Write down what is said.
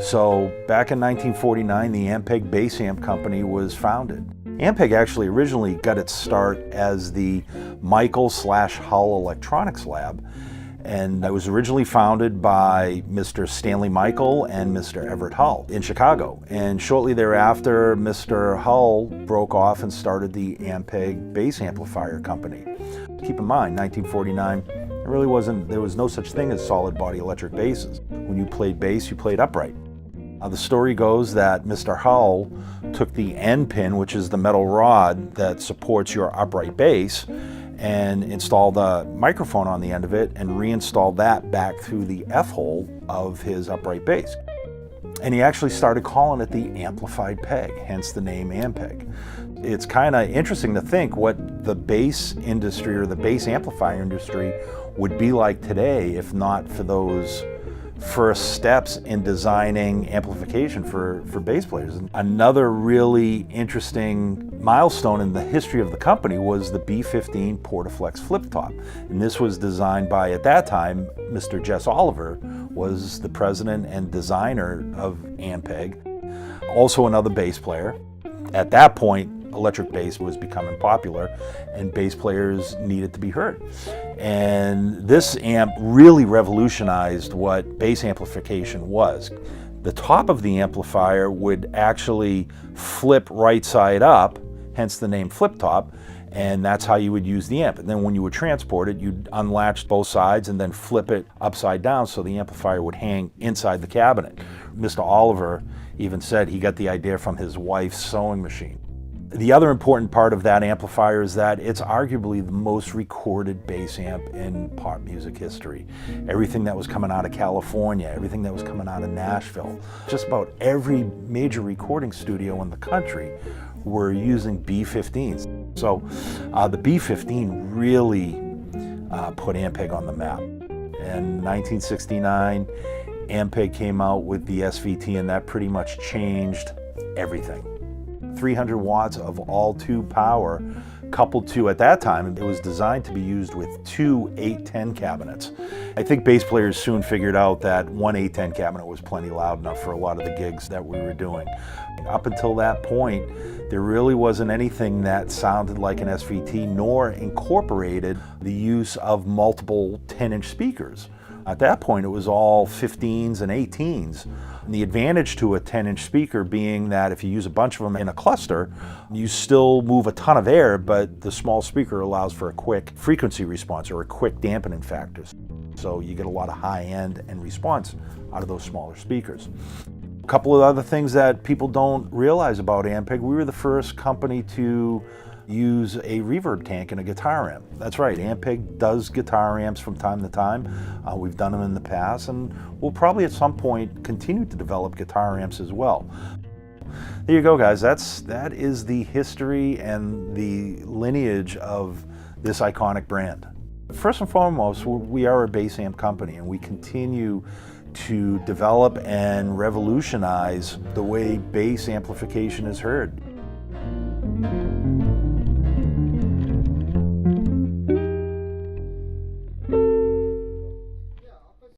So back in 1949, the Ampeg bass amp company was founded. Ampeg actually originally got its start as the Michael/Hull Electronics Lab, and it was originally founded by Mr. Stanley Michael and Mr. Everett Hull in Chicago. And shortly thereafter, Mr. Hull broke off and started the Ampeg bass amplifier company. Keep in mind, 1949, there was no such thing as solid body electric basses. When you played bass, you played upright. The story goes that Mr. Hull took the end pin, which is the metal rod that supports your upright bass, and installed a microphone on the end of it and reinstalled that back through the F-hole of his upright bass. And he actually started calling it the amplified peg, hence the name Ampeg. It's kind of interesting to think what the bass industry or the bass amplifier industry would be like today if not for those first steps in designing amplification for bass players. Another really interesting milestone in the history of the company was the B15 Portaflex flip top. And this was designed by, at that time, Mr. Jess Oliver was the president and designer of Ampeg, also another bass player. At that point, electric bass was becoming popular and bass players needed to be heard. And this amp really revolutionized what bass amplification was. The top of the amplifier would actually flip right side up, hence the name flip top, and that's how you would use the amp. And then when you would transport it, you'd unlatch both sides and then flip it upside down so the amplifier would hang inside the cabinet. Mr. Oliver even said he got the idea from his wife's sewing machine. The other important part of that amplifier is that it's arguably the most recorded bass amp in pop music history. Everything that was coming out of California, everything that was coming out of Nashville, just about every major recording studio in the country were using B15s. So the B15 really put Ampeg on the map. In 1969, Ampeg came out with the SVT, and that pretty much changed everything. 300 watts of all-tube power, coupled to, at that time, it was designed to be used with two 810 cabinets. I think bass players soon figured out that one 810 cabinet was plenty loud enough for a lot of the gigs that we were doing. Up until that point, there really wasn't anything that sounded like an SVT nor incorporated the use of multiple 10-inch speakers. At that point, it was all 15s and 18s. And the advantage to a 10-inch speaker being that if you use a bunch of them in a cluster, you still move a ton of air, but the small speaker allows for a quick frequency response or a quick dampening factor. So you get a lot of high end and response out of those smaller speakers. A couple of other things that people don't realize about Ampeg: we were the first company to use a reverb tank in a guitar amp. That's right, Ampeg does guitar amps from time to time. We've done them in the past, and we'll probably at some point continue to develop guitar amps as well. There you go, guys. That is the history and the lineage of this iconic brand. First and foremost, we are a bass amp company, and we continue to develop and revolutionize the way bass amplification is heard.